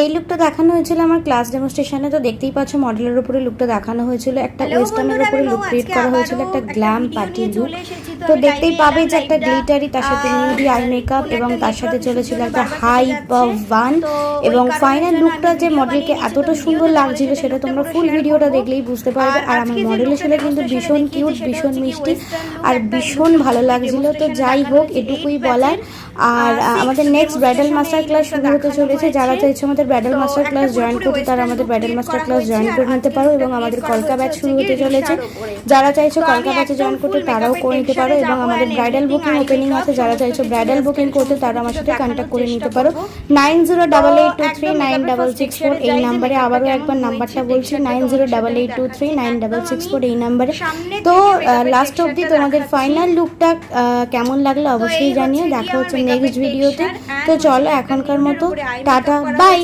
এই লুকটা দেখানো হয়েছিল আমার ক্লাস ডেমনস্ট্রেশনে। তো দেখতেই পাচ্ছ মডেলের উপরে লুকটা দেখানো হয়েছিল, একটা ওয়েস্টার্নের উপরে লুক ক্রিয়েট করা হয়েছিল, একটা গ্ল্যাম পার্টি লুক। তো দেখতেই পাবে যে একটা গ্লিটারি, তার সাথে নিউডি আই মেকআপ এবং তার সাথে চলেছিল একটা হাই ওয়ান। এবং ফাইনাল লুকটা যে মডেলকে এতটা সুন্দর লাগছিল সেটা তোমরা ফুল ভিডিওটা দেখলেই বুঝতে পারবে। আর আমার মডেলের ছেলে কিন্তু ভীষণ কিউট, ভীষণ মিষ্টি আর ভীষণ ভালো লাগছিল। তো যাই হোক, এটুকুই বলার। আর আমাদের নেক্সট ব্রাইডাল মাস্টার ক্লাস শুরু হতে চলেছে। যারা চাইছো আমাদের ব্রাইডাল মাস্টার ক্লাস জয়েন করতে তারা আমাদের ব্রাইডাল মাস্টার ক্লাস জয়েন করে নিতে পারো। এবং আমাদের কলকা ব্যাচ শুরু হতে চলেছে, যারা চাইছো কলকা ব্যাচে জয়েন করতে তারাও করে নিতে পারো। এবং আমাদের ব্রাইডাল বুকিং ওপেনিং আছে, যারা চাইছো ব্রাইডাল বুকিং করতে তারা আমার সাথে কন্ট্যাক্ট করে নিতে পারো। 9088239664 এই নাম্বারে। আবারও একবার নাম্বারটা বলছি, 9088239664 এই নাম্বারে। তো লাস্ট অবধি তোমাদের ফাইনাল লুকটা কেমন লাগলো অবশ্যই জানিও। দেখা হচ্ছে নেক্সট ভিডিওতে। তো চলো এখনকার মতো টাটা, বাই।